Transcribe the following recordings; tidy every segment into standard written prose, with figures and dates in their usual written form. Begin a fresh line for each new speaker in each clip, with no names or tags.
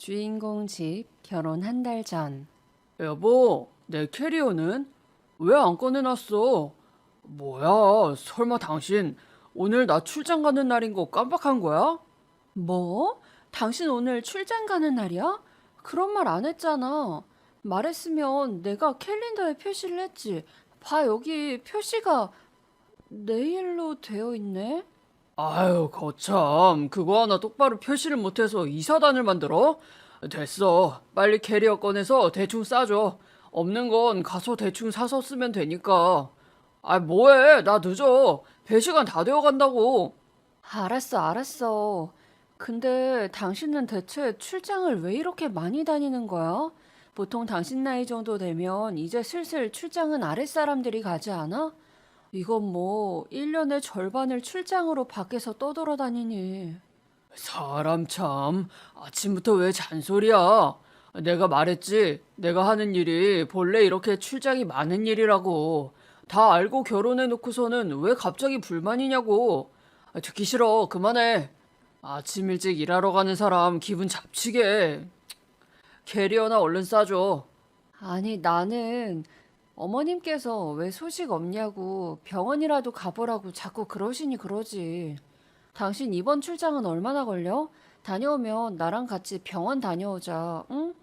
주인공 집 결혼 한 달 전.
여보, 내 캐리어는 왜 안 꺼내놨어? 뭐야, 설마 당신 오늘 나 출장 가는 날인 거 깜빡한 거야?
뭐? 당신 오늘 출장 가는 날이야? 그런 말 안 했잖아. 말했으면 내가 캘린더에 표시를 했지. 봐, 여기 표시가 내일로 되어 있네.
아유, 거참, 그거 하나 똑바로 표시를 못해서 이사단을 만들어? 됐어, 빨리 캐리어 꺼내서 대충 싸줘. 없는 건 가서 대충 사서 쓰면 되니까. 아, 뭐해, 나 늦어. 배 시간 다 되어 간다고.
알았어, 알았어. 근데 당신은 대체 출장을 왜 이렇게 많이 다니는 거야? 보통 당신 나이 정도 되면 이제 슬슬 출장은 아랫사람들이 가지 않아? 이건 뭐 1년의 절반을 출장으로 밖에서 떠돌아다니니.
사람 참, 아침부터 왜 잔소리야? 내가 말했지, 내가 하는 일이 본래 이렇게 출장이 많은 일이라고. 다 알고 결혼해놓고서는 왜 갑자기 불만이냐고. 듣기 싫어, 그만해. 아침 일찍 일하러 가는 사람 기분 잡치게. 캐리어나 얼른 싸줘.
아니, 나는 어머님께서 왜 소식 없냐고 병원이라도 가보라고 자꾸 그러시니 그러지. 당신 이번 출장은 얼마나 걸려? 다녀오면 나랑 같이 병원 다녀오자, 응?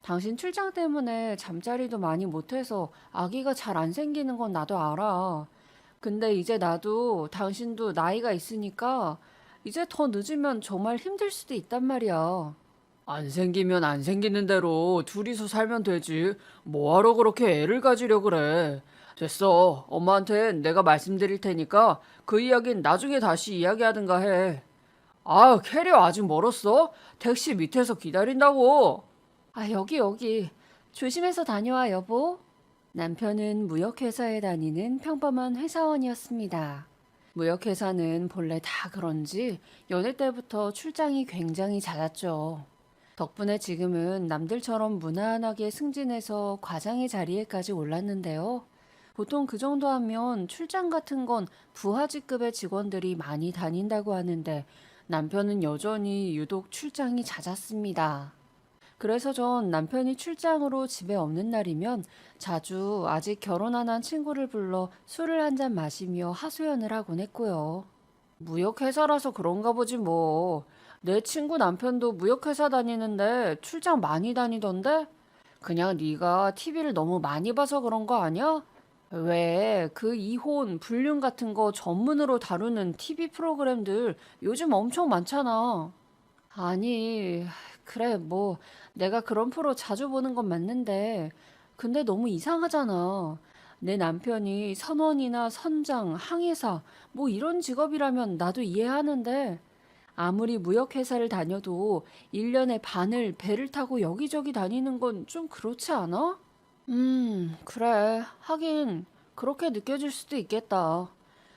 당신 출장 때문에 잠자리도 많이 못해서 아기가 잘 안 생기는 건 나도 알아. 근데 이제 나도 당신도 나이가 있으니까 이제 더 늦으면 정말 힘들 수도 있단 말이야.
안 생기면 안 생기는 대로 둘이서 살면 되지. 뭐하러 그렇게 애를 가지려 그래. 됐어. 엄마한텐 내가 말씀드릴 테니까 그 이야긴 나중에 다시 이야기하든가 해. 아, 캐리어 아직 멀었어? 택시 밑에서 기다린다고.
아, 여기. 조심해서 다녀와, 여보. 남편은 무역회사에 다니는 평범한 회사원이었습니다. 무역회사는 본래 다 그런지 연애 때부터 출장이 굉장히 잦았죠. 덕분에 지금은 남들처럼 무난하게 승진해서 과장의 자리에까지 올랐는데요. 보통 그 정도 하면 출장 같은 건 부하직급의 직원들이 많이 다닌다고 하는데 남편은 여전히 유독 출장이 잦았습니다. 그래서 전 남편이 출장으로 집에 없는 날이면 자주 아직 결혼 안 한 친구를 불러 술을 한 잔 마시며 하소연을 하곤 했고요. 무역회사라서 그런가 보지 뭐. 내 친구 남편도 무역회사 다니는데 출장 많이 다니던데? 그냥 네가 TV를 너무 많이 봐서 그런 거 아니야? 왜 그 이혼, 불륜 같은 거 전문으로 다루는 TV 프로그램들 요즘 엄청 많잖아. 아니, 그래, 뭐, 내가 그런 프로 자주 보는 건 맞는데, 근데 너무 이상하잖아. 내 남편이 선원이나 선장, 항해사, 뭐 이런 직업이라면 나도 이해하는데, 아무리 무역회사를 다녀도 1년에 반을 배를 타고 여기저기 다니는 건 좀 그렇지 않아? 그래. 하긴, 그렇게 느껴질 수도 있겠다.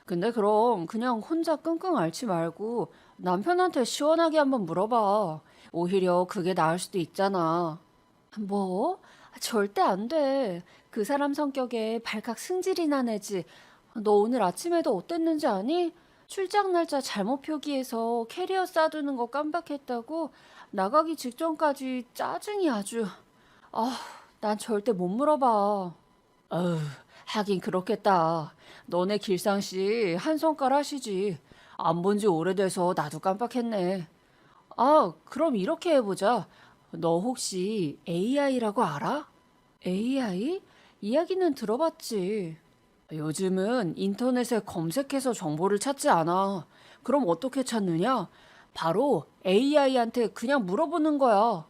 근데 그럼 그냥 혼자 끙끙 앓지 말고 남편한테 시원하게 한번 물어봐. 오히려 그게 나을 수도 있잖아. 뭐? 절대 안 돼. 그 사람 성격에 발칵 승질이 난 애지. 너 오늘 아침에도 어땠는지 아니? 출장 날짜 잘못 표기해서 캐리어 싸두는 거 깜빡했다고 나가기 직전까지 짜증이 아주. 아, 난 절대 못 물어봐. 어휴, 하긴 그렇겠다. 너네 길상씨 한 손가락 하시지. 안 본지 오래돼서 나도 깜빡했네. 아, 그럼 이렇게 해보자. 너 혹시 AI라고 알아? AI? 이야기는 들어봤지. 요즘은 인터넷에 검색해서 정보를 찾지 않아. 그럼 어떻게 찾느냐? 바로 AI한테 그냥 물어보는 거야.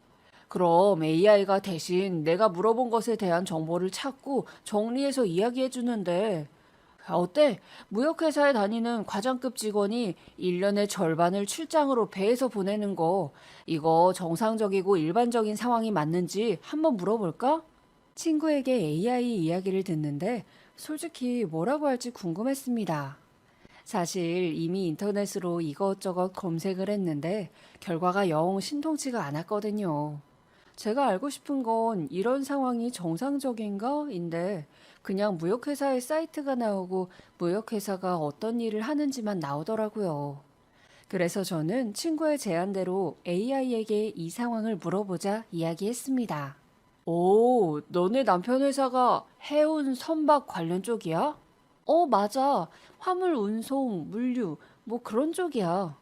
그럼 AI가 대신 내가 물어본 것에 대한 정보를 찾고 정리해서 이야기해 주는데, 어때? 무역회사에 다니는 과장급 직원이 1년의 절반을 출장으로 배에서 보내는 거, 이거 정상적이고 일반적인 상황이 맞는지 한번 물어볼까? 친구에게 AI 이야기를 듣는데 솔직히 뭐라고 할지 궁금했습니다. 사실 이미 인터넷으로 이것저것 검색을 했는데 결과가 영 신통치가 않았거든요. 제가 알고 싶은 건 이런 상황이 정상적인가? 인데 그냥 무역회사의 사이트가 나오고 무역회사가 어떤 일을 하는지만 나오더라고요. 그래서 저는 친구의 제안대로 AI에게 이 상황을 물어보자 이야기했습니다.
오, 너네 남편 회사가 해운 선박 관련 쪽이야?
맞아. 화물 운송, 물류, 뭐 그런 쪽이야.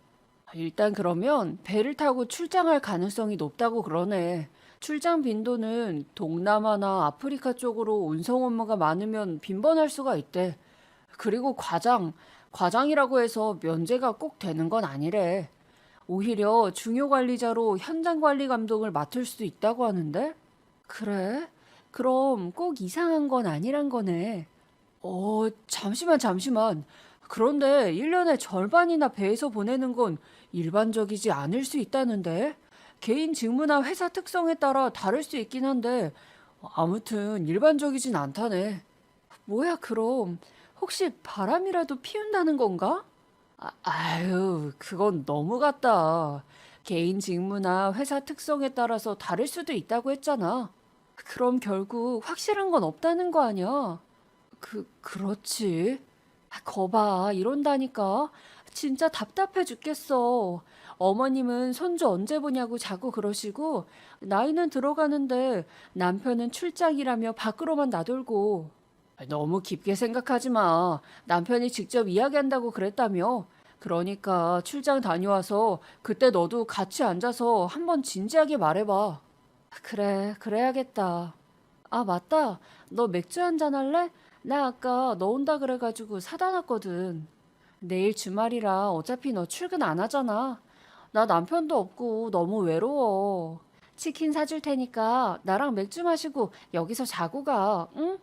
일단 그러면 배를 타고 출장할 가능성이 높다고 그러네. 출장 빈도는 동남아나 아프리카 쪽으로 운송 업무가 많으면 빈번할 수가 있대. 그리고 과장이라고 해서 면제가 꼭 되는 건 아니래. 오히려 중요 관리자로 현장 관리 감독을 맡을 수도 있다고 하는데?
그래? 그럼 꼭 이상한 건 아니란 거네.
잠시만. 그런데 1년의 절반이나 배에서 보내는 건 일반적이지 않을 수 있다는데? 개인 직무나 회사 특성에 따라 다를 수 있긴 한데, 아무튼 일반적이진 않다네.
뭐야, 그럼. 혹시 바람이라도 피운다는 건가?
아유, 그건 너무 같다. 개인 직무나 회사 특성에 따라서 다를 수도 있다고 했잖아.
그럼 결국 확실한 건 없다는 거 아니야?
그렇지.
거봐, 이런다니까. 진짜 답답해 죽겠어. 어머님은 손주 언제 보냐고 자꾸 그러시고, 나이는 들어가는데 남편은 출장이라며 밖으로만 나돌고.
너무 깊게 생각하지 마. 남편이 직접 이야기한다고 그랬다며. 그러니까 출장 다녀와서 그때 너도 같이 앉아서 한번 진지하게 말해봐.
그래, 그래야겠다. 아, 맞다. 너 맥주 한잔 할래? 나 아까 너 온다 그래가지고 사다 놨거든. 내일 주말이라 어차피 너 출근 안 하잖아. 나 남편도 없고 너무 외로워. 치킨 사줄 테니까 나랑 맥주 마시고 여기서 자고 가, 응?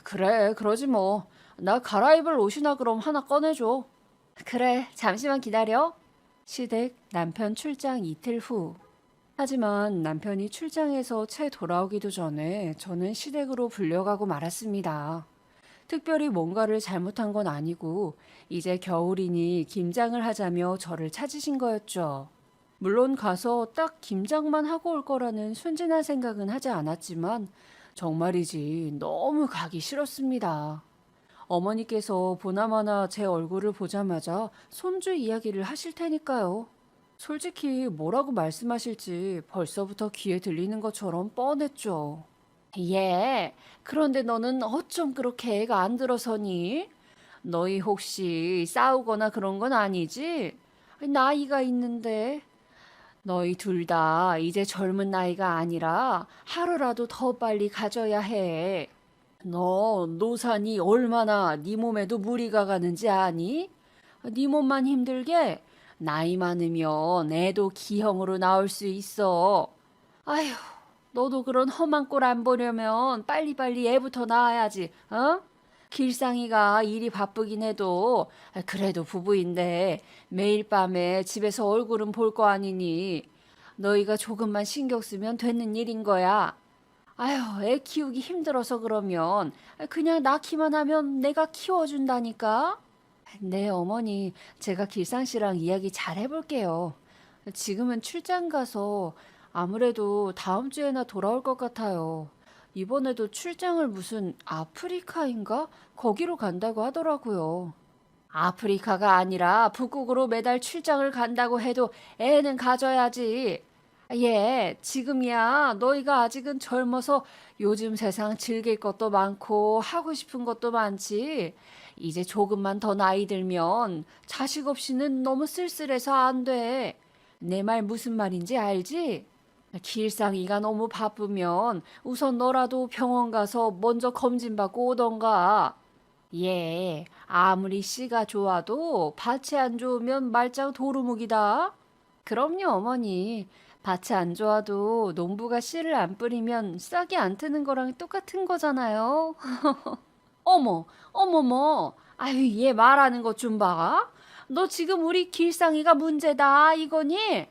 그래, 그러지 뭐. 나 갈아입을 옷이나 그럼 하나 꺼내줘.
그래, 잠시만 기다려. 시댁 남편 출장 이틀 후. 하지만 남편이 출장해서 채 돌아오기도 전에 저는 시댁으로 불려가고 말았습니다. 특별히 뭔가를 잘못한 건 아니고 이제 겨울이니 김장을 하자며 저를 찾으신 거였죠. 물론 가서 딱 김장만 하고 올 거라는 순진한 생각은 하지 않았지만 정말이지 너무 가기 싫었습니다. 어머니께서 보나마나 제 얼굴을 보자마자 손주 이야기를 하실 테니까요. 솔직히 뭐라고 말씀하실지 벌써부터 귀에 들리는 것처럼 뻔했죠. 예, 그런데 너는 어쩜 그렇게 애가 안 들어서니? 너희 혹시 싸우거나 그런 건 아니지? 나이가 있는데. 너희 둘 다 이제 젊은 나이가 아니라 하루라도 더 빨리 가져야 해. 너 노산이 얼마나 네 몸에도 무리가 가는지 아니? 네 몸만 힘들게 나이 많으면 애도 기형으로 나올 수 있어. 아휴, 너도 그런 험한 꼴 안 보려면 빨리빨리 애부터 낳아야지, 어? 길상이가 일이 바쁘긴 해도 그래도 부부인데 매일 밤에 집에서 얼굴은 볼 거 아니니 너희가 조금만 신경 쓰면 되는 일인 거야. 아휴, 애 키우기 힘들어서 그러면 그냥 낳기만 하면 내가 키워준다니까. 네, 어머니, 제가 길상 씨랑 이야기 잘 해볼게요. 지금은 출장 가서 아무래도 다음 주에나 돌아올 것 같아요. 이번에도 출장을 무슨 아프리카인가? 거기로 간다고 하더라고요. 아프리카가 아니라 북극으로 매달 출장을 간다고 해도 애는 가져야지. 예, 지금이야. 너희가 아직은 젊어서 요즘 세상 즐길 것도 많고 하고 싶은 것도 많지. 이제 조금만 더 나이 들면 자식 없이는 너무 쓸쓸해서 안 돼. 내 말 무슨 말인지 알지? 길상이가 너무 바쁘면 우선 너라도 병원 가서 먼저 검진받고 오던가. 예, 아무리 씨가 좋아도 밭이 안 좋으면 말짱 도루묵이다. 그럼요, 어머니. 밭이 안 좋아도 농부가 씨를 안 뿌리면 싹이 안 트는 거랑 똑같은 거잖아요. 어머, 어머머. 아유, 얘 말하는 것 좀 봐. 너 지금 우리 길상이가 문제다, 이거니?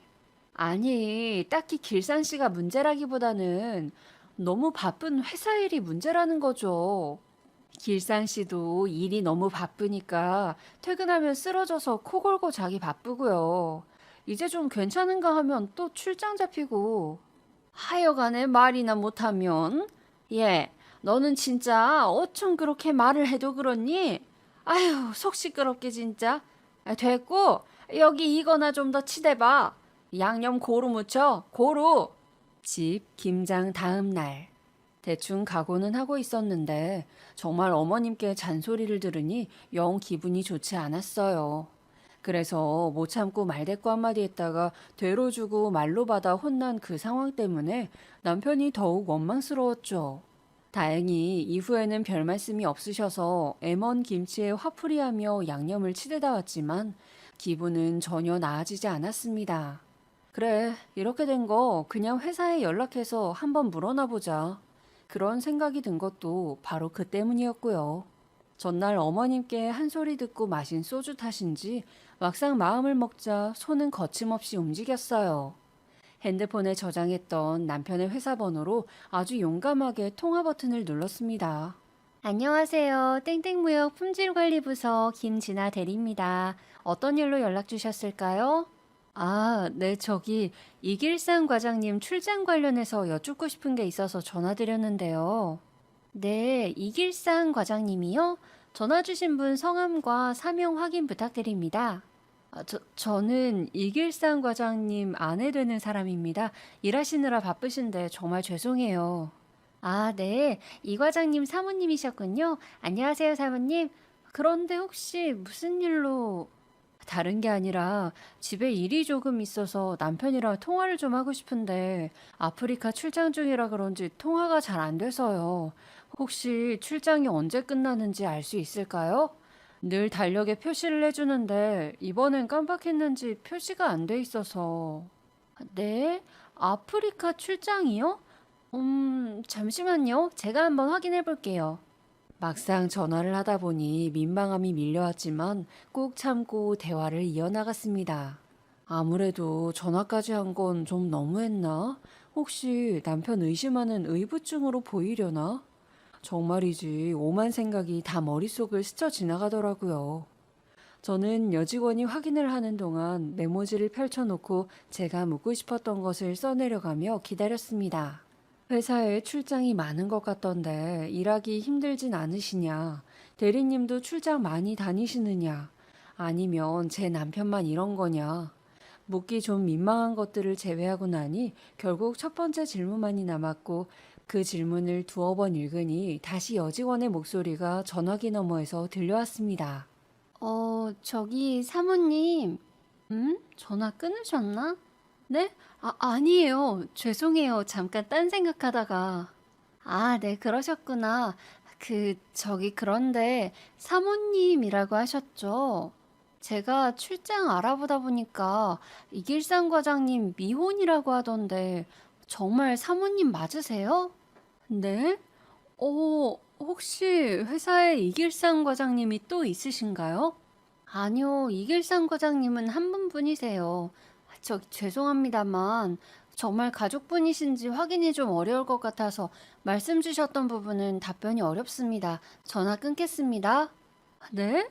아니, 딱히 길상 씨가 문제라기보다는 너무 바쁜 회사 일이 문제라는 거죠. 길상 씨도 일이 너무 바쁘니까 퇴근하면 쓰러져서 코 골고 자기 바쁘고요. 이제 좀 괜찮은가 하면 또 출장 잡히고. 하여간에 말이나 못하면. 예, 너는 진짜 어쩜 그렇게 말을 해도 그렇니? 아휴, 속 시끄럽게 진짜. 됐고, 여기 이거나 좀 더 치대봐. 양념 고루 묻혀, 고루. 집 김장 다음 날. 대충 각오는 하고 있었는데 정말 어머님께 잔소리를 들으니 영 기분이 좋지 않았어요. 그래서 못 참고 말대꾸 한마디 했다가 되로 주고 말로 받아 혼난 그 상황 때문에 남편이 더욱 원망스러웠죠. 다행히 이후에는 별 말씀이 없으셔서 애먼 김치에 화풀이하며 양념을 치대다 왔지만 기분은 전혀 나아지지 않았습니다. 그래, 이렇게 된 거 그냥 회사에 연락해서 한번 물어나 보자. 그런 생각이 든 것도 바로 그 때문이었고요. 전날 어머님께 한 소리 듣고 마신 소주 탓인지 막상 마음을 먹자 손은 거침없이 움직였어요. 핸드폰에 저장했던 남편의 회사 번호로 아주 용감하게 통화 버튼을 눌렀습니다. 안녕하세요. 땡땡무역 품질관리부서 김진아 대리입니다. 어떤 일로 연락 주셨을까요? 네, 이길상 과장님 출장 관련해서 여쭙고 싶은 게 있어서 전화드렸는데요. 네, 이길상 과장님이요? 전화 주신 분 성함과 사명 확인 부탁드립니다. 저는 이길상 과장님 아내 되는 사람입니다. 일하시느라 바쁘신데 정말 죄송해요. 네. 이 과장님 사모님이셨군요. 안녕하세요, 사모님. 그런데 혹시 무슨 일로... 다른 게 아니라 집에 일이 조금 있어서 남편이랑 통화를 좀 하고 싶은데 아프리카 출장 중이라 그런지 통화가 잘 안 돼서요. 혹시 출장이 언제 끝나는지 알 수 있을까요? 늘 달력에 표시를 해주는데 이번엔 깜빡했는지 표시가 안 돼 있어서. 네? 아프리카 출장이요? 잠시만요. 제가 한번 확인해 볼게요. 막상 전화를 하다 보니 민망함이 밀려왔지만 꾹 참고 대화를 이어나갔습니다. 아무래도 전화까지 한 건 좀 너무했나? 혹시 남편 의심하는 의부증으로 보이려나? 정말이지 오만 생각이 다 머릿속을 스쳐 지나가더라고요. 저는 여직원이 확인을 하는 동안 메모지를 펼쳐놓고 제가 묻고 싶었던 것을 써내려가며 기다렸습니다. 회사에 출장이 많은 것 같던데 일하기 힘들진 않으시냐? 대리님도 출장 많이 다니시느냐? 아니면 제 남편만 이런 거냐? 묻기 좀 민망한 것들을 제외하고 나니 결국 첫 번째 질문만이 남았고 그 질문을 두어 번 읽으니 다시 여직원의 목소리가 전화기 너머에서 들려왔습니다. 사모님. 전화 끊으셨나? 네? 아니에요. 죄송해요. 잠깐 딴 생각하다가. 네, 그러셨구나. 그런데 사모님이라고 하셨죠? 제가 출장 알아보다 보니까 이길상 과장님 미혼이라고 하던데 정말 사모님 맞으세요? 네? 혹시 회사에 이길상 과장님이 또 있으신가요? 아니요, 이길상 과장님은 한 분뿐이세요. 죄송합니다만 정말 가족분이신지 확인이 좀 어려울 것 같아서 말씀 주셨던 부분은 답변이 어렵습니다. 전화 끊겠습니다. 네?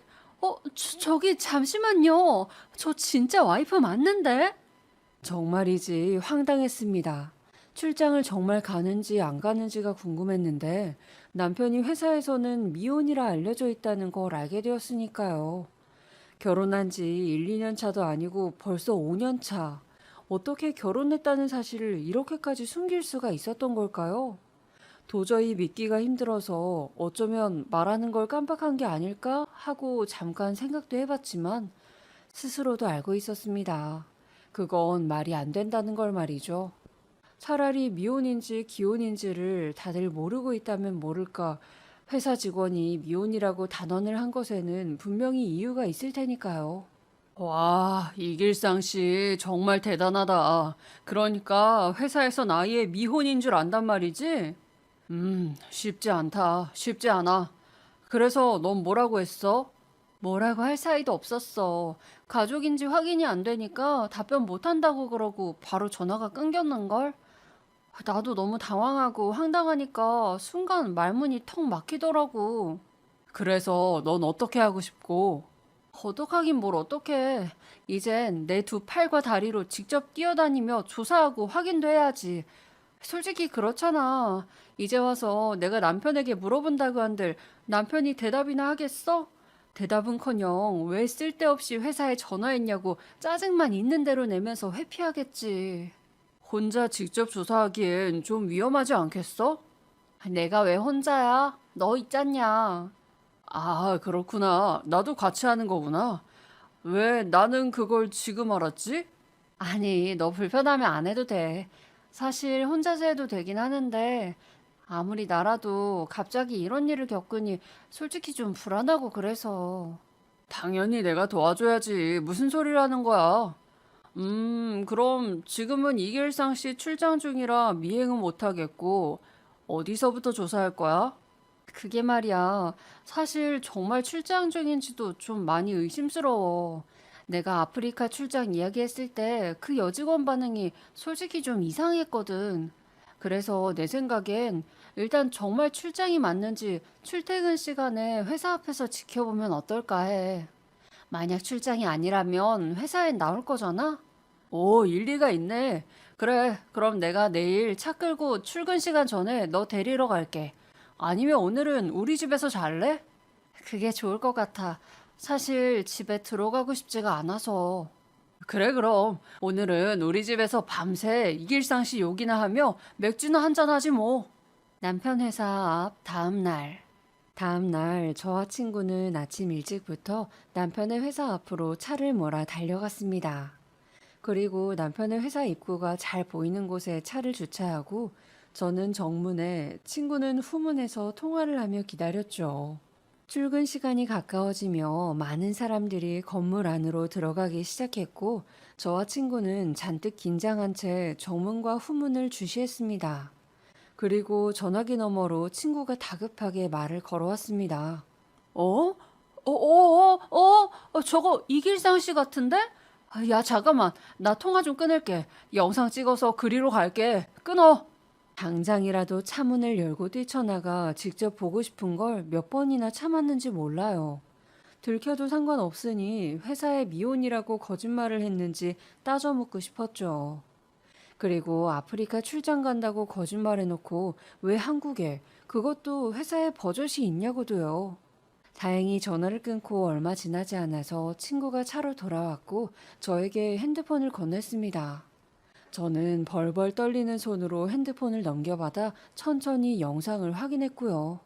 잠시만요. 저 진짜 와이프 맞는데? 정말이지 황당했습니다. 출장을 정말 가는지 안 가는지가 궁금했는데 남편이 회사에서는 미혼이라 알려져 있다는 걸 알게 되었으니까요. 결혼한 지 1, 2년 차도 아니고 벌써 5년 차. 어떻게 결혼했다는 사실을 이렇게까지 숨길 수가 있었던 걸까요? 도저히 믿기가 힘들어서 어쩌면 말하는 걸 깜빡한 게 아닐까 하고 잠깐 생각도 해봤지만 스스로도 알고 있었습니다. 그건 말이 안 된다는 걸 말이죠. 차라리 미혼인지 기혼인지를 다들 모르고 있다면 모를까. 회사 직원이 미혼이라고 단언을 한 것에는 분명히 이유가 있을 테니까요. 와, 이길상 씨 정말 대단하다. 그러니까 회사에선 아예 미혼인 줄 안단 말이지? 쉽지 않다. 쉽지 않아. 그래서 넌 뭐라고 했어? 뭐라고 할 사이도 없었어. 가족인지 확인이 안 되니까 답변 못 한다고 그러고 바로 전화가 끊겼는걸? 나도 너무 당황하고 황당하니까 순간 말문이 턱 막히더라고. 그래서 넌 어떻게 하고 싶고? 어떡하긴 뭘 어떡해. 이젠 내 두 팔과 다리로 직접 뛰어다니며 조사하고 확인도 해야지. 솔직히 그렇잖아. 이제 와서 내가 남편에게 물어본다고 한들 남편이 대답이나 하겠어? 대답은커녕 왜 쓸데없이 회사에 전화했냐고 짜증만 있는 대로 내면서 회피하겠지.
혼자 직접 조사하기엔 좀 위험하지 않겠어?
내가 왜 혼자야? 너 있잖냐.
아, 그렇구나. 나도 같이 하는 거구나. 왜 나는 그걸 지금 알았지?
아니, 너 불편하면 안 해도 돼. 사실 혼자서 해도 되긴 하는데 아무리 나라도 갑자기 이런 일을 겪으니 솔직히 좀 불안하고 그래서.
당연히 내가 도와줘야지. 무슨 소리를 하는 거야? 그럼 지금은 이길상 씨 출장 중이라 미행은 못하겠고, 어디서부터 조사할 거야?
그게 말이야. 사실 정말 출장 중인지도 좀 많이 의심스러워. 내가 아프리카 출장 이야기했을 때 그 여직원 반응이 솔직히 좀 이상했거든. 그래서 내 생각엔 일단 정말 출장이 맞는지 출퇴근 시간에 회사 앞에서 지켜보면 어떨까 해. 만약 출장이 아니라면 회사엔 나올 거잖아?
오, 일리가 있네. 그래, 그럼 내가 내일 차 끌고 출근 시간 전에 너 데리러 갈게. 아니면 오늘은 우리 집에서 잘래?
그게 좋을 것 같아. 사실 집에 들어가고 싶지가 않아서.
그래, 그럼. 오늘은 우리 집에서 밤새 이길상 씨 욕이나 하며 맥주나 한잔 하지 뭐.
남편 회사 앞 다음 날 저와 친구는 아침 일찍부터 남편의 회사 앞으로 차를 몰아 달려갔습니다. 그리고 남편의 회사 입구가 잘 보이는 곳에 차를 주차하고 저는 정문에 친구는 후문에서 통화를 하며 기다렸죠. 출근 시간이 가까워지며 많은 사람들이 건물 안으로 들어가기 시작했고 저와 친구는 잔뜩 긴장한 채 정문과 후문을 주시했습니다. 그리고 전화기 너머로 친구가 다급하게 말을 걸어왔습니다.
어? 저거 이길상 씨 같은데? 아, 야, 잠깐만. 나 통화 좀 끊을게. 영상 찍어서 그리로 갈게. 끊어.
당장이라도 차 문을 열고 뛰쳐나가 직접 보고 싶은 걸 몇 번이나 참았는지 몰라요. 들켜도 상관없으니 회사에 미혼이라고 거짓말을 했는지 따져 묻고 싶었죠. 그리고 아프리카 출장 간다고 거짓말해놓고 왜 한국에, 그것도 회사에 버젓이 있냐고도요. 다행히 전화를 끊고 얼마 지나지 않아서 친구가 차로 돌아왔고 저에게 핸드폰을 건넸습니다. 저는 벌벌 떨리는 손으로 핸드폰을 넘겨받아 천천히 영상을 확인했고요.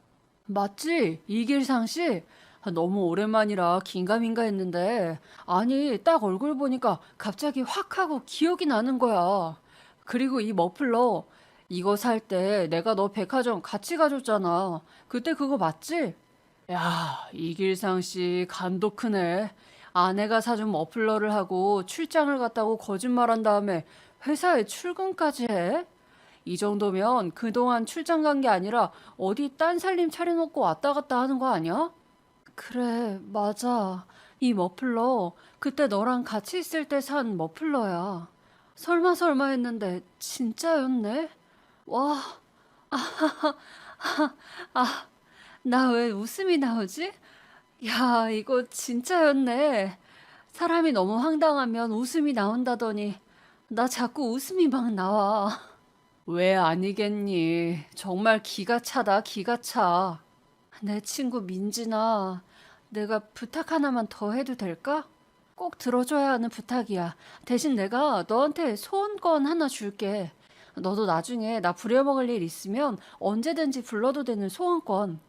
맞지? 이길상 씨? 아, 너무 오랜만이라 긴가민가 했는데, 아니, 딱 얼굴 보니까 갑자기 확 하고 기억이 나는 거야. 그리고 이 머플러, 이거 살 때 내가 너 백화점 같이 가줬잖아. 그때 그거 맞지? 야, 이길상 씨 간도 크네. 아내가 사준 머플러를 하고 출장을 갔다고 거짓말한 다음에 회사에 출근까지 해? 이 정도면 그동안 출장 간 게 아니라 어디 딴 살림 차려놓고 왔다 갔다 하는 거 아니야?
그래, 맞아. 이 머플러, 그때 너랑 같이 있을 때 산 머플러야. 설마 했는데 진짜였네? 와, 나 왜 웃음이 나오지? 야, 이거 진짜였네. 사람이 너무 황당하면 웃음이 나온다더니 나 자꾸 웃음이 막 나와.
왜 아니겠니? 정말 기가 차다, 기가 차.
내 친구 민진아, 내가 부탁 하나만 더 해도 될까? 꼭 들어줘야 하는 부탁이야. 대신 내가 너한테 소원권 하나 줄게. 너도 나중에 나 부려먹을 일 있으면 언제든지 불러도 되는 소원권.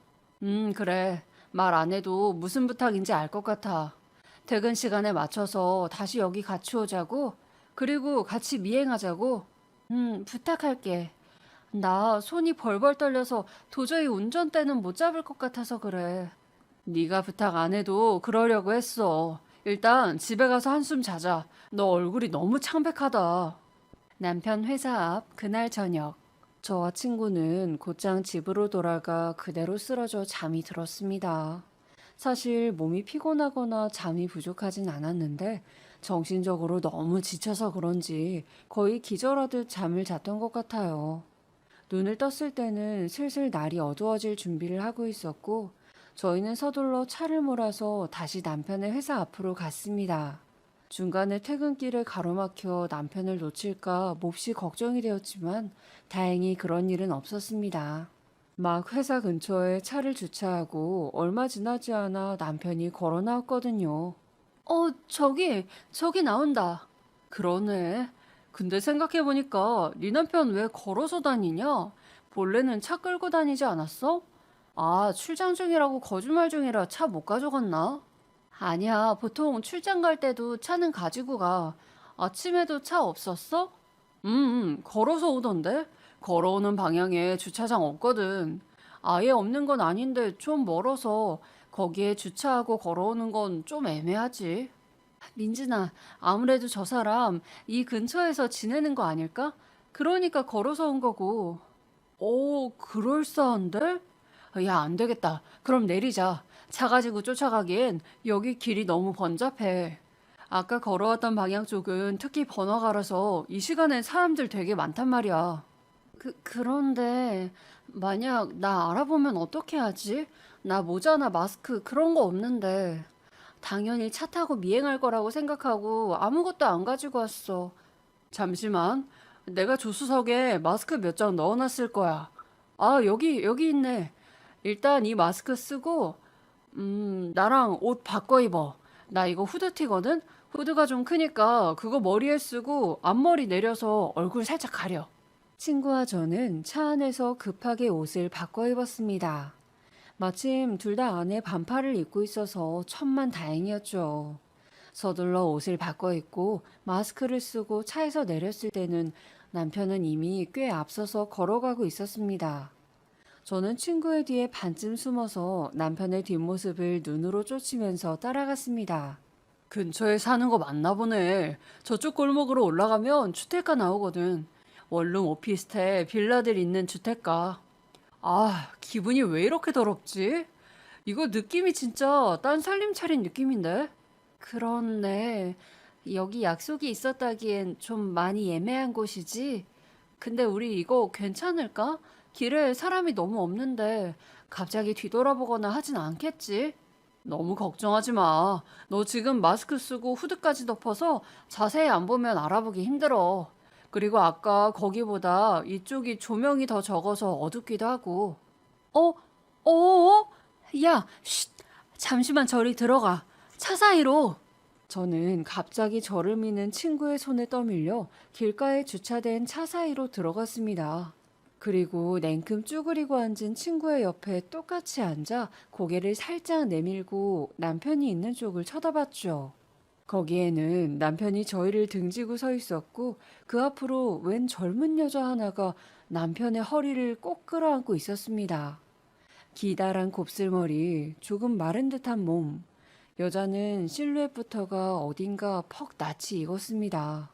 그래. 말 안 해도 무슨 부탁인지 알 것 같아.
퇴근 시간에 맞춰서 다시 여기 같이 오자고. 그리고 같이 미행하자고. 부탁할게. 나 손이 벌벌 떨려서 도저히 운전대는 못 잡을 것 같아서 그래.
네가 부탁 안 해도 그러려고 했어. 일단 집에 가서 한숨 자자. 너 얼굴이 너무 창백하다.
남편 회사 앞 그날 저녁. 저와 친구는 곧장 집으로 돌아가 그대로 쓰러져 잠이 들었습니다. 사실 몸이 피곤하거나 잠이 부족하진 않았는데 정신적으로 너무 지쳐서 그런지 거의 기절하듯 잠을 잤던 것 같아요. 눈을 떴을 때는 슬슬 날이 어두워질 준비를 하고 있었고 저희는 서둘러 차를 몰아서 다시 남편의 회사 앞으로 갔습니다. 중간에 퇴근길에 가로막혀 남편을 놓칠까 몹시 걱정이 되었지만 다행히 그런 일은 없었습니다. 막 회사 근처에 차를 주차하고 얼마 지나지 않아 남편이 걸어 나왔거든요. 저기 나온다. 그러네. 근데 생각해보니까 네 남편 왜 걸어서 다니냐? 본래는 차 끌고 다니지 않았어? 아, 출장 중이라고 거짓말 중이라 차 못 가져갔나? 아니야, 보통 출장 갈 때도 차는 가지고 가. 아침에도 차 없었어? 걸어서 오던데? 걸어오는 방향에 주차장 없거든. 아예 없는 건 아닌데 좀 멀어서 거기에 주차하고 걸어오는 건 좀 애매하지. 민진아, 아무래도 저 사람 이 근처에서 지내는 거 아닐까? 그러니까 걸어서 온 거고. 오, 그럴싸한데? 야, 안 되겠다. 그럼 내리자. 차 가지고 쫓아가기엔 여기 길이 너무 번잡해. 아까 걸어왔던 방향 쪽은 특히 번화가라서 이 시간엔 사람들 되게 많단 말이야. 그런데 만약 나 알아보면 어떻게 하지? 나 모자나 마스크 그런 거 없는데. 당연히 차 타고 미행할 거라고 생각하고 아무것도 안 가지고 왔어. 잠시만. 내가 조수석에 마스크 몇 장 넣어놨을 거야. 아, 여기 있네. 일단 이 마스크 쓰고, 나랑 옷 바꿔 입어. 나 이거 후드티거든? 후드가 좀 크니까 그거 머리에 쓰고 앞머리 내려서 얼굴 살짝 가려. 친구와 저는 차 안에서 급하게 옷을 바꿔 입었습니다. 마침 둘 다 안에 반팔을 입고 있어서 천만 다행이었죠. 서둘러 옷을 바꿔 입고 마스크를 쓰고 차에서 내렸을 때는 남편은 이미 꽤 앞서서 걸어가고 있었습니다. 저는 친구의 뒤에 반쯤 숨어서 남편의 뒷모습을 눈으로 쫓으면서 따라갔습니다.
근처에 사는 거 맞나 보네. 저쪽 골목으로 올라가면 주택가 나오거든. 원룸 오피스텔 빌라들 있는 주택가. 아, 기분이 왜 이렇게 더럽지? 이거 느낌이 진짜 딴 살림 차린 느낌인데?
그렇네. 여기 약속이 있었다기엔 좀 많이 애매한 곳이지? 근데 우리 이거 괜찮을까? 길에 사람이 너무 없는데 갑자기 뒤돌아보거나 하진 않겠지?
너무 걱정하지 마. 너 지금 마스크 쓰고 후드까지 덮어서 자세히 안 보면 알아보기 힘들어. 그리고 아까 거기보다 이쪽이 조명이 더 적어서 어둡기도 하고.
어? 어? 야, 쉿! 잠시만 저리 들어가. 차 사이로. 저는 갑자기 저를 미는 친구의 손에 떠밀려 길가에 주차된 차 사이로 들어갔습니다. 그리고 냉큼 쭈그리고 앉은 친구의 옆에 똑같이 앉아 고개를 살짝 내밀고 남편이 있는 쪽을 쳐다봤죠. 거기에는 남편이 저희를 등지고 서 있었고 그 앞으로 웬 젊은 여자 하나가 남편의 허리를 꼭 끌어안고 있었습니다. 기다란 곱슬머리, 조금 마른 듯한 몸. 여자는 실루엣부터가 어딘가 퍽 낯이 익었습니다.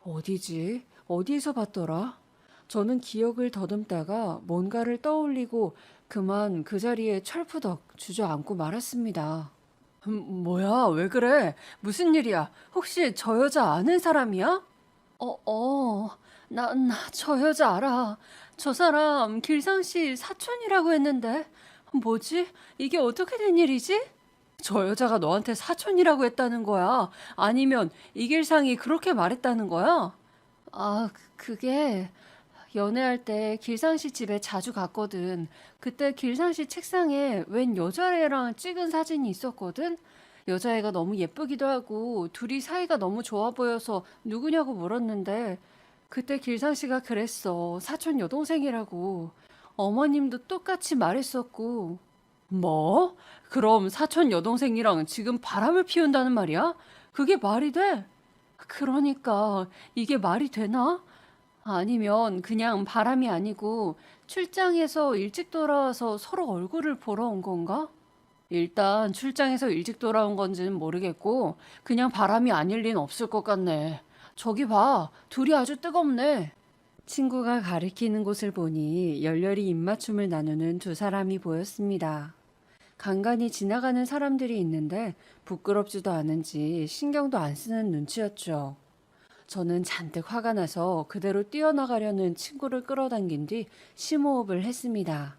어디지? 어디에서 봤더라? 저는 기억을 더듬다가 뭔가를 떠올리고 그만 그 자리에 철푸덕 주저앉고 말았습니다.
뭐야, 왜 그래? 무슨 일이야? 혹시 저 여자 아는 사람이야?
저 여자 알아. 저 사람 길상씨 사촌이라고 했는데. 뭐지? 이게 어떻게 된 일이지?
저 여자가 너한테 사촌이라고 했다는 거야? 아니면 이길상이 그렇게 말했다는 거야?
아, 그게 연애할 때 길상씨 집에 자주 갔거든. 그때 길상씨 책상에 웬 여자애랑 찍은 사진이 있었거든. 여자애가 너무 예쁘기도 하고 둘이 사이가 너무 좋아 보여서 누구냐고 물었는데 그때 길상씨가 그랬어. 사촌 여동생이라고. 어머님도 똑같이 말했었고.
뭐? 그럼 사촌 여동생이랑 지금 바람을 피운다는 말이야? 그게 말이 돼?
그러니까 이게 말이 되나? 아니면 그냥 바람이 아니고 출장에서 일찍 돌아와서 서로 얼굴을 보러 온 건가?
일단 출장에서 일찍 돌아온 건지는 모르겠고 그냥 바람이 아닐 린 없을 것 같네. 저기 봐. 둘이 아주 뜨겁네.
친구가 가리키는 곳을 보니 열렬히 입맞춤을 나누는 두 사람이 보였습니다. 간간히 지나가는 사람들이 있는데 부끄럽지도 않은지 신경도 안 쓰는 눈치였죠. 저는 잔뜩 화가 나서 그대로 뛰어나가려는 친구를 끌어당긴 뒤 심호흡을 했습니다.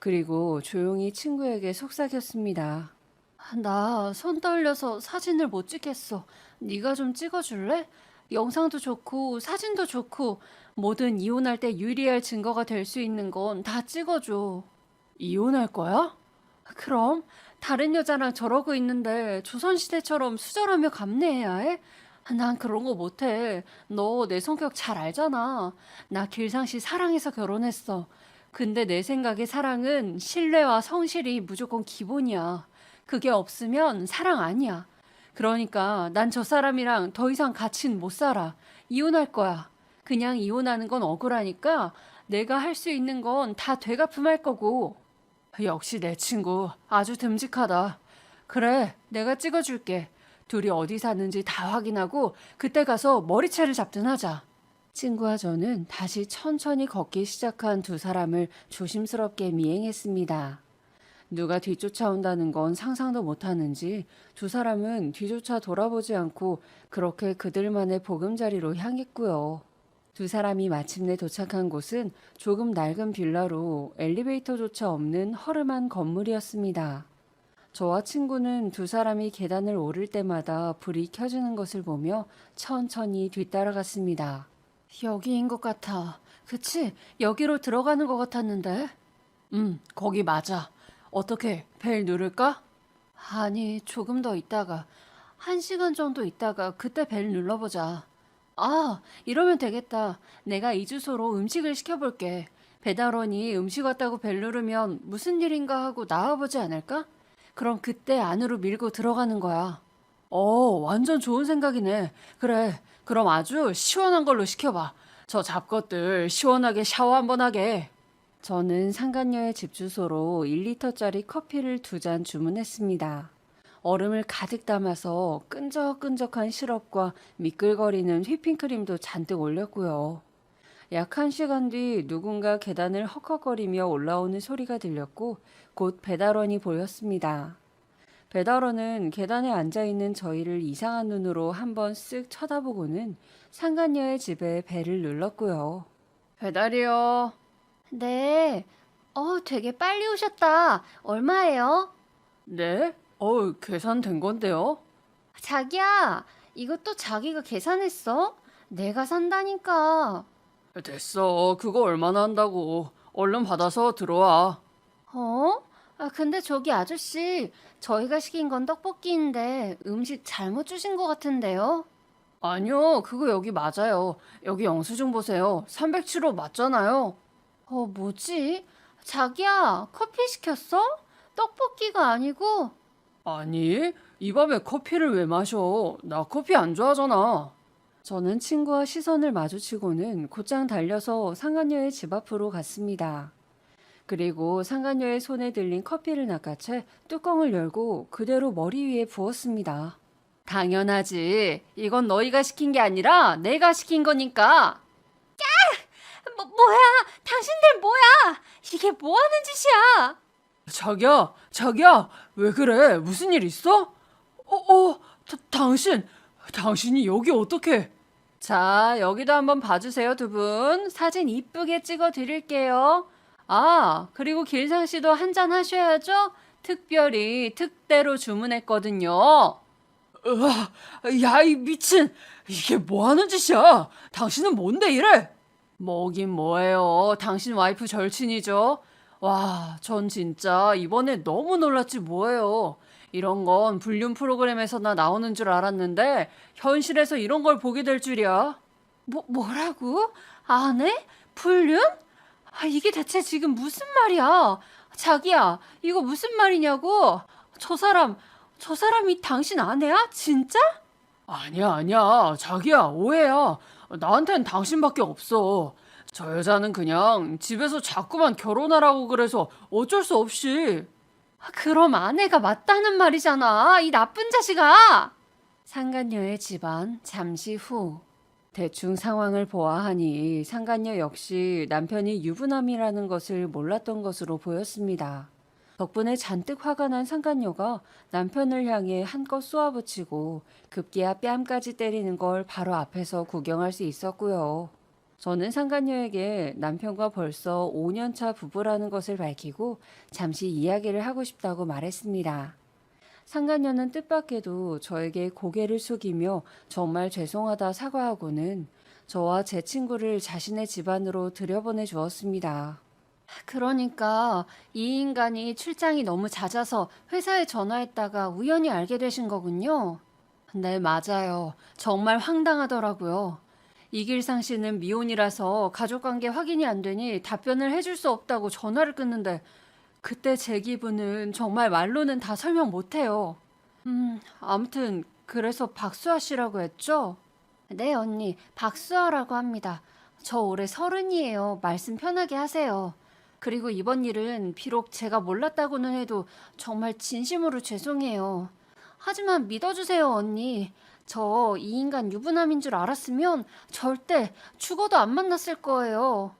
그리고 조용히 친구에게 속삭였습니다. 나 손 떨려서 사진을 못 찍겠어. 네가 좀 찍어줄래? 영상도 좋고 사진도 좋고 뭐든 이혼할 때 유리할 증거가 될 수 있는 건 다 찍어줘.
이혼할 거야?
그럼 다른 여자랑 저러고 있는데 조선시대처럼 수절하며 감내해야 해? 난 그런 거 못해. 너 내 성격 잘 알잖아. 나 길상 씨 사랑해서 결혼했어. 근데 내 생각에 사랑은 신뢰와 성실이 무조건 기본이야. 그게 없으면 사랑 아니야. 그러니까 난 저 사람이랑 더 이상 같이는 못 살아. 이혼할 거야. 그냥 이혼하는 건 억울하니까 내가 할 수 있는 건 다 되갚음할 거고.
역시 내 친구 아주 듬직하다.
그래, 내가 찍어줄게. 둘이 어디 사는지 다 확인하고 그때 가서 머리채를 잡든 하자. 친구와 저는 다시 천천히 걷기 시작한 두 사람을 조심스럽게 미행했습니다. 누가 뒤쫓아온다는 건 상상도 못하는지 두 사람은 뒤조차 돌아보지 않고 그렇게 그들만의 보금자리로 향했고요. 두 사람이 마침내 도착한 곳은 조금 낡은 빌라로 엘리베이터조차 없는 허름한 건물이었습니다. 저와 친구는 두 사람이 계단을 오를 때마다 불이 켜지는 것을 보며 천천히 뒤따라갔습니다. 여기인 것 같아. 그치? 여기로 들어가는 것 같았는데.
거기 맞아. 어떻게 벨 누를까?
아니, 조금 더 있다가, 1시간 정도 있다가 그때 벨 눌러보자. 아, 이러면 되겠다. 내가 이 주소로 음식을 시켜볼게. 배달원이 음식 왔다고 벨 누르면 무슨 일인가 하고 나와보지 않을까? 그럼 그때 안으로 밀고 들어가는 거야.
완전 좋은 생각이네. 그래, 그럼 아주 시원한 걸로 시켜봐. 저 잡것들 시원하게 샤워 한번 하게.
저는 상간녀의 집 주소로 1리터짜리 커피를 2잔 주문했습니다. 얼음을 가득 담아서 끈적끈적한 시럽과 미끌거리는 휘핑크림도 잔뜩 올렸고요. 약 1시간 뒤 누군가 계단을 헉헉거리며 올라오는 소리가 들렸고 곧 배달원이 보였습니다. 배달원은 계단에 앉아있는 저희를 이상한 눈으로 한번 쓱 쳐다보고는 상간녀의 집에 벨을 눌렀고요.
배달이요.
네. 되게 빨리 오셨다. 얼마예요?
네? 계산된 건데요.
자기야, 이것도 자기가 계산했어? 내가 산다니까.
됐어. 그거 얼마나 한다고. 얼른 받아서 들어와.
어? 근데 저기 아저씨, 저희가 시킨 건 떡볶이인데 음식 잘못 주신 것 같은데요?
아니요, 그거 여기 맞아요. 여기 영수증 보세요. 307호 맞잖아요.
뭐지? 자기야, 커피 시켰어? 떡볶이가 아니고?
아니, 이 밤에 커피를 왜 마셔? 나 커피 안 좋아하잖아.
저는 친구와 시선을 마주치고는 곧장 달려서 상간녀의 집 앞으로 갔습니다. 그리고 상간녀의 손에 들린 커피를 낚아채 뚜껑을 열고 그대로 머리 위에 부었습니다.
당연하지. 이건 너희가 시킨 게 아니라 내가 시킨 거니까.
뭐야? 당신들 뭐야? 이게 뭐 하는 짓이야?
자기야, 왜 그래? 무슨 일 있어? 당신이 여기 어떻게?
자, 여기도 한번 봐주세요, 두 분. 사진 이쁘게 찍어 드릴게요. 아, 그리고 길상 씨도 한잔 하셔야죠? 특별히 특대로 주문했거든요.
야, 이 미친! 이게 뭐 하는 짓이야? 당신은 뭔데 이래? 뭐긴 뭐예요. 당신 와이프 절친이죠. 와, 전 진짜 이번에 너무 놀랐지 뭐예요. 이런 건 불륜 프로그램에서나 나오는 줄 알았는데 현실에서 이런 걸 보게 될 줄이야.
뭐라고? 아내? 불륜? 이게 대체 지금 무슨 말이야? 자기야, 이거 무슨 말이냐고? 저 사람이 당신 아내야? 진짜?
아니야. 자기야, 오해야. 나한텐 당신밖에 없어. 저 여자는 그냥 집에서 자꾸만 결혼하라고 그래서 어쩔 수 없이.
그럼 아내가 맞다는 말이잖아. 이 나쁜 자식아. 상간녀의 집안 잠시 후. 대충 상황을 보아하니 상간녀 역시 남편이 유부남이라는 것을 몰랐던 것으로 보였습니다. 덕분에 잔뜩 화가 난 상간녀가 남편을 향해 한껏 쏘아붙이고 급기야 뺨까지 때리는 걸 바로 앞에서 구경할 수 있었고요. 저는 상간녀에게 남편과 벌써 5년차 부부라는 것을 밝히고 잠시 이야기를 하고 싶다고 말했습니다. 상간녀는 뜻밖에도 저에게 고개를 숙이며 정말 죄송하다 사과하고는 저와 제 친구를 자신의 집안으로 들여보내 주었습니다.
그러니까 이 인간이 출장이 너무 잦아서 회사에 전화했다가 우연히 알게 되신 거군요.
네, 맞아요. 정말 황당하더라고요. 이길상 씨는 미혼이라서 가족관계 확인이 안 되니 답변을 해줄 수 없다고 전화를 끊는데 그때 제 기분은 정말 말로는 다 설명 못해요. 아무튼 그래서 박수아 씨라고 했죠?
네, 언니. 박수아라고 합니다. 저 올해 30이에요. 말씀 편하게 하세요. 그리고 이번 일은 비록 제가 몰랐다고는 해도 정말 진심으로 죄송해요. 하지만 믿어주세요, 언니. 저 이 인간 유부남인 줄 알았으면 절대 죽어도 안 만났을 거예요.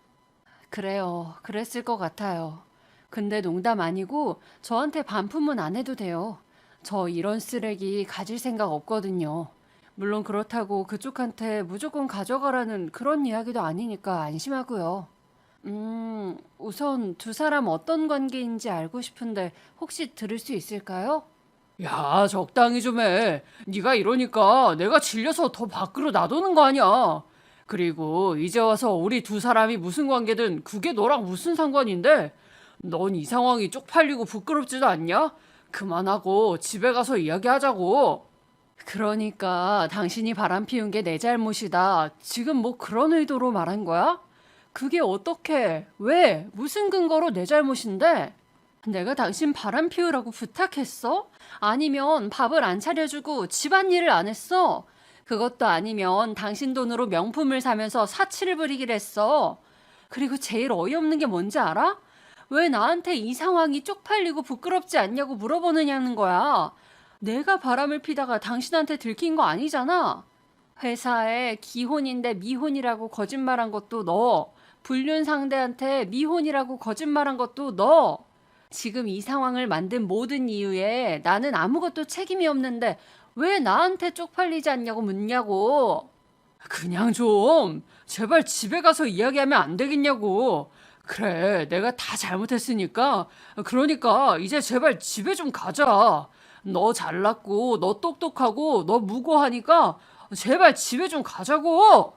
그래요. 그랬을 것 같아요. 근데 농담 아니고 저한테 반품은 안 해도 돼요. 저 이런 쓰레기 가질 생각 없거든요. 물론 그렇다고 그쪽한테 무조건 가져가라는 그런 이야기도 아니니까 안심하고요. 우선 두 사람 어떤 관계인지 알고 싶은데 혹시 들을 수 있을까요?
야, 적당히 좀 해. 네가 이러니까 내가 질려서 더 밖으로 나도는 거 아니야. 그리고 이제 와서 우리 두 사람이 무슨 관계든 그게 너랑 무슨 상관인데? 넌 이 상황이 쪽팔리고 부끄럽지도 않냐? 그만하고 집에 가서 이야기하자고.
그러니까 당신이 바람 피운 게 내 잘못이다. 지금 뭐 그런 의도로 말한 거야? 그게 어떻게, 왜, 무슨 근거로 내 잘못인데? 내가 당신 바람 피우라고 부탁했어? 아니면 밥을 안 차려주고 집안일을 안 했어? 그것도 아니면 당신 돈으로 명품을 사면서 사치를 부리기를 했어. 그리고 제일 어이없는 게 뭔지 알아? 왜 나한테 이 상황이 쪽팔리고 부끄럽지 않냐고 물어보느냐는 거야. 내가 바람을 피다가 당신한테 들킨 거 아니잖아. 회사에 기혼인데 미혼이라고 거짓말한 것도 너. 불륜 상대한테 미혼이라고 거짓말한 것도 너. 지금 이 상황을 만든 모든 이유에 나는 아무것도 책임이 없는데 왜 나한테 쪽팔리지 않냐고 묻냐고.
그냥 좀 제발 집에 가서 이야기하면 안 되겠냐고. 그래, 내가 다 잘못했으니까. 그러니까 이제 제발 집에 좀 가자. 너 잘났고, 너 똑똑하고, 너 무고하니까 제발 집에 좀 가자고.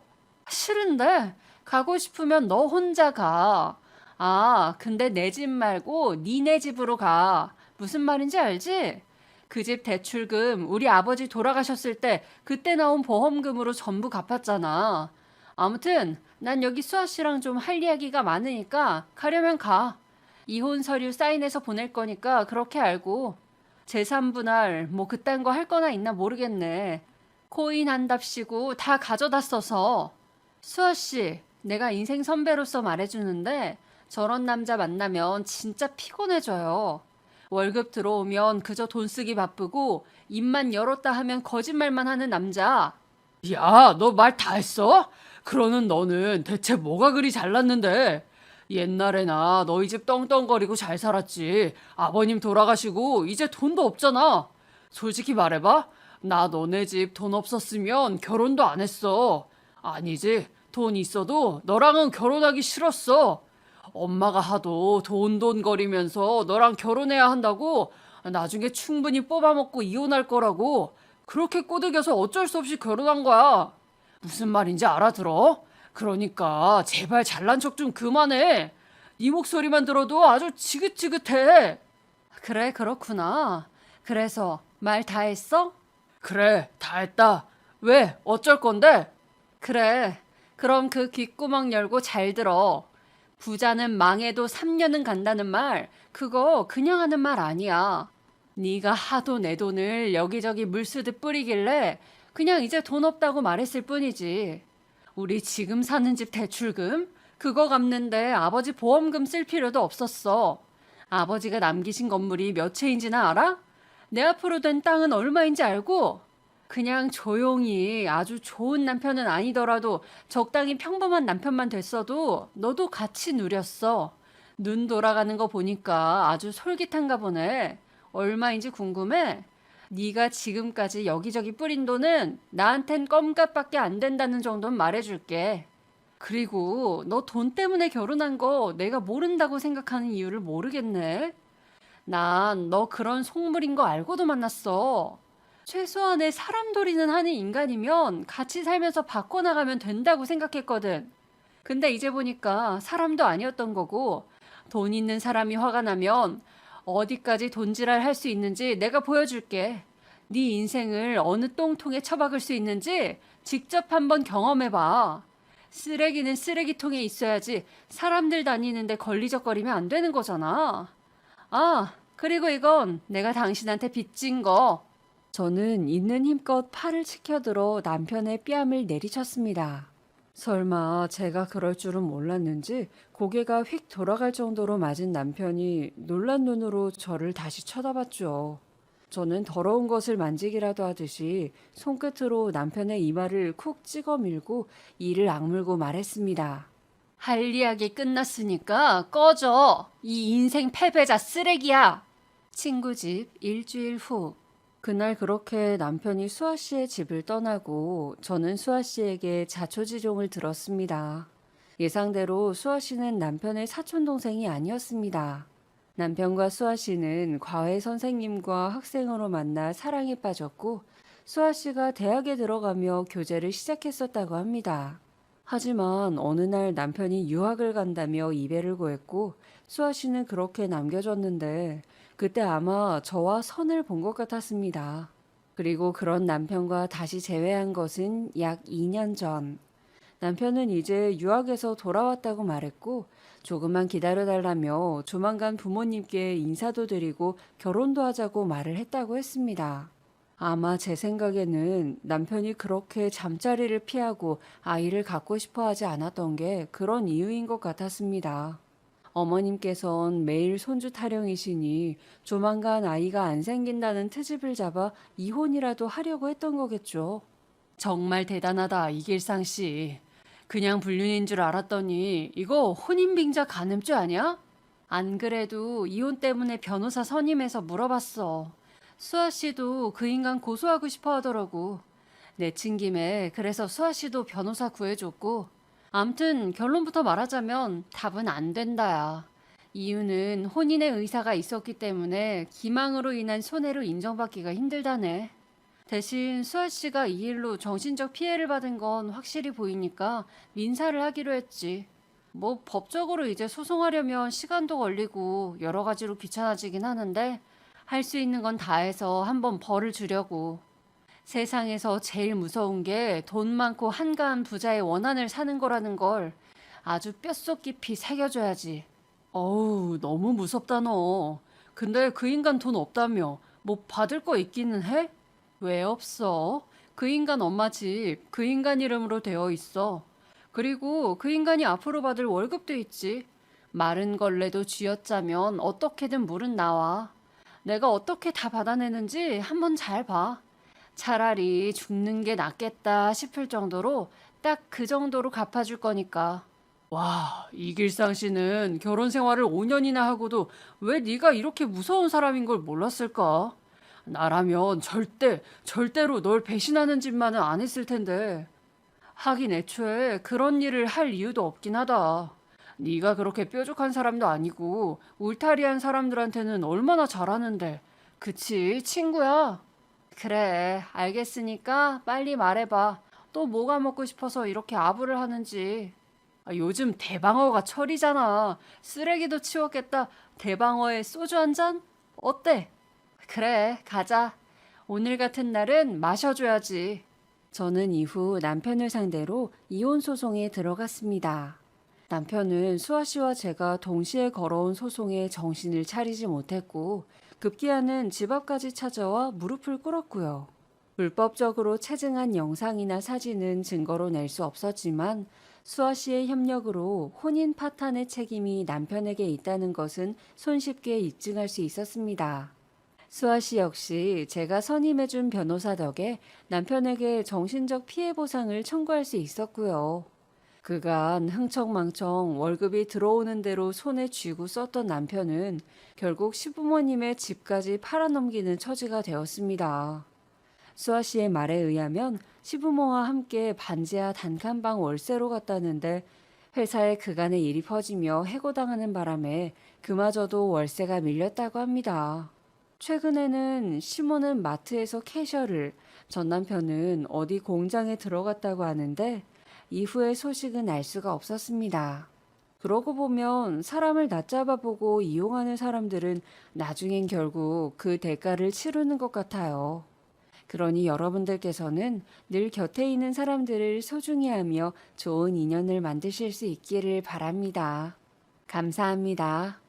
싫은데 가고 싶으면 너 혼자 가. 아, 근데 내 집 말고 니네 집으로 가. 무슨 말인지 알지? 그 집 대출금 우리 아버지 돌아가셨을 때 그때 나온 보험금으로 전부 갚았잖아. 아무튼 난 여기 수아 씨랑 좀 할 이야기가 많으니까 가려면 가. 이혼 서류 사인해서 보낼 거니까 그렇게 알고. 재산 분할 뭐 그딴 거 할 거나 있나 모르겠네. 코인 한답시고 다 가져다 써서. 수아 씨, 내가 인생 선배로서 말해주는데 저런 남자 만나면 진짜 피곤해져요. 월급 들어오면 그저 돈 쓰기 바쁘고 입만 열었다 하면 거짓말만 하는 남자.
야, 너 말 다 했어? 그러는 너는 대체 뭐가 그리 잘났는데? 옛날에나 너희 집 떵떵거리고 잘 살았지. 아버님 돌아가시고 이제 돈도 없잖아. 솔직히 말해봐. 나 너네 집 돈 없었으면 결혼도 안 했어. 아니지. 돈 있어도 너랑은 결혼하기 싫었어. 엄마가 하도 돈 거리면서 너랑 결혼해야 한다고 나중에 충분히 뽑아먹고 이혼할 거라고 그렇게 꼬드겨서 어쩔 수 없이 결혼한 거야. 무슨 말인지 알아들어? 그러니까 제발 잘난 척 좀 그만해. 네 목소리만 들어도 아주 지긋지긋해.
그래, 그렇구나. 그래서 말 다 했어?
그래, 다 했다. 왜? 어쩔 건데?
그래. 그럼 그 귓구멍 열고 잘 들어. 부자는 망해도 3년은 간다는 말, 그거 그냥 하는 말 아니야. 네가 하도 내 돈을 여기저기 물쓰듯 뿌리길래 그냥 이제 돈 없다고 말했을 뿐이지. 우리 지금 사는 집 대출금? 그거 갚는데 아버지 보험금 쓸 필요도 없었어. 아버지가 남기신 건물이 몇 채인지나 알아? 내 앞으로 된 땅은 얼마인지 알고? 그냥 조용히 아주 좋은 남편은 아니더라도 적당히 평범한 남편만 됐어도 너도 같이 누렸어. 눈 돌아가는 거 보니까 아주 솔깃한가 보네. 얼마인지 궁금해? 네가 지금까지 여기저기 뿌린 돈은 나한텐 껌값밖에 안 된다는 정도는 말해줄게. 그리고 너 돈 때문에 결혼한 거 내가 모른다고 생각하는 이유를 모르겠네. 난 너 그런 속물인 거 알고도 만났어. 최소한의 사람돌이는 하는 인간이면 같이 살면서 바꿔나가면 된다고 생각했거든. 근데 이제 보니까 사람도 아니었던 거고 돈 있는 사람이 화가 나면 어디까지 돈지랄 할 수 있는지 내가 보여줄게. 네 인생을 어느 똥통에 처박을 수 있는지 직접 한번 경험해봐. 쓰레기는 쓰레기통에 있어야지 사람들 다니는데 걸리적거리면 안 되는 거잖아. 아, 그리고 이건 내가 당신한테 빚진 거. 저는 있는 힘껏 팔을 치켜들어 남편의 뺨을 내리쳤습니다. 설마 제가 그럴 줄은 몰랐는지 고개가 휙 돌아갈 정도로 맞은 남편이 놀란 눈으로 저를 다시 쳐다봤죠. 저는 더러운 것을 만지기라도 하듯이 손끝으로 남편의 이마를 쿡 찍어 밀고 이를 악물고 말했습니다. 할 이야기 끝났으니까 꺼져. 이 인생 패배자 쓰레기야. 친구 집 일주일 후. 그날 그렇게 남편이 수아 씨의 집을 떠나고 저는 수아 씨에게 자초지종을 들었습니다. 예상대로 수아 씨는 남편의 사촌 동생이 아니었습니다. 남편과 수아 씨는 과외 선생님과 학생으로 만나 사랑에 빠졌고 수아 씨가 대학에 들어가며 교제를 시작했었다고 합니다. 하지만 어느 날 남편이 유학을 간다며 이별을 고했고 수아 씨는 그렇게 남겨졌는데 그때 아마 저와 선을 본 것 같았습니다. 그리고 그런 남편과 다시 재회한 것은 약 2년 전. 남편은 이제 유학에서 돌아왔다고 말했고 조금만 기다려달라며 조만간 부모님께 인사도 드리고 결혼도 하자고 말을 했다고 했습니다. 아마 제 생각에는 남편이 그렇게 잠자리를 피하고 아이를 갖고 싶어 하지 않았던 게 그런 이유인 것 같았습니다. 어머님께선 매일 손주 타령이시니 조만간 아이가 안 생긴다는 트집을 잡아 이혼이라도 하려고 했던 거겠죠. 정말 대단하다, 이길상 씨. 그냥 불륜인 줄 알았더니 이거 혼인빙자 간음죄 아니야? 안 그래도 이혼 때문에 변호사 선임해서 물어봤어. 수아 씨도 그 인간 고소하고 싶어 하더라고. 내친 김에 그래서 수아 씨도 변호사 구해줬고. 암튼 결론부터 말하자면 답은 안 된다야. 이유는 혼인의 의사가 있었기 때문에 기망으로 인한 손해로 인정받기가 힘들다네. 대신 수아 씨가 이 일로 정신적 피해를 받은 건 확실히 보이니까 민사를 하기로 했지. 뭐 법적으로 이제 소송하려면 시간도 걸리고 여러 가지로 귀찮아지긴 하는데 할 수 있는 건 다 해서 한번 벌을 주려고. 세상에서 제일 무서운 게 돈 많고 한가한 부자의 원한을 사는 거라는 걸 아주 뼛속 깊이 새겨줘야지. 어우, 너무 무섭다 너. 근데 그 인간 돈 없다며 뭐 받을 거 있기는 해? 왜 없어? 그 인간 엄마 집 그 인간 이름으로 되어 있어. 그리고 그 인간이 앞으로 받을 월급도 있지. 마른 걸레도 쥐어짜면 어떻게든 물은 나와. 내가 어떻게 다 받아내는지 한번 잘 봐. 차라리 죽는 게 낫겠다 싶을 정도로 딱 그 정도로 갚아줄 거니까. 와, 이길상 씨는 결혼 생활을 5년이나 하고도 왜 네가 이렇게 무서운 사람인 걸 몰랐을까? 나라면 절대로 널 배신하는 짓만은 안 했을 텐데. 하긴 애초에 그런 일을 할 이유도 없긴 하다. 네가 그렇게 뾰족한 사람도 아니고 울타리한 사람들한테는 얼마나 잘하는데. 그치, 친구야? 그래, 알겠으니까 빨리 말해봐. 또 뭐가 먹고 싶어서 이렇게 아부를 하는지. 요즘 대방어가 철이잖아. 쓰레기도 치웠겠다. 대방어에 소주 한 잔? 어때? 그래, 가자. 오늘 같은 날은 마셔줘야지. 저는 이후 남편을 상대로 이혼 소송에 들어갔습니다. 남편은 수아 씨와 제가 동시에 걸어온 소송에 정신을 차리지 못했고 급기야는 집 앞까지 찾아와 무릎을 꿇었고요. 불법적으로 체증한 영상이나 사진은 증거로 낼 수 없었지만 수아 씨의 협력으로 혼인 파탄의 책임이 남편에게 있다는 것은 손쉽게 입증할 수 있었습니다. 수아 씨 역시 제가 선임해준 변호사 덕에 남편에게 정신적 피해 보상을 청구할 수 있었고요. 그간 흥청망청 월급이 들어오는 대로 손에 쥐고 썼던 남편은 결국 시부모님의 집까지 팔아넘기는 처지가 되었습니다. 수아 씨의 말에 의하면 시부모와 함께 반지하 단칸방 월세로 갔다는데 회사에 그간의 일이 퍼지며 해고당하는 바람에 그마저도 월세가 밀렸다고 합니다. 최근에는 시모는 마트에서 캐셔를, 전 남편은 어디 공장에 들어갔다고 하는데 이후의 소식은 알 수가 없었습니다. 그러고 보면 사람을 낮잡아 보고 이용하는 사람들은 나중엔 결국 그 대가를 치르는 것 같아요. 그러니 여러분들께서는 늘 곁에 있는 사람들을 소중히 하며 좋은 인연을 만드실 수 있기를 바랍니다. 감사합니다.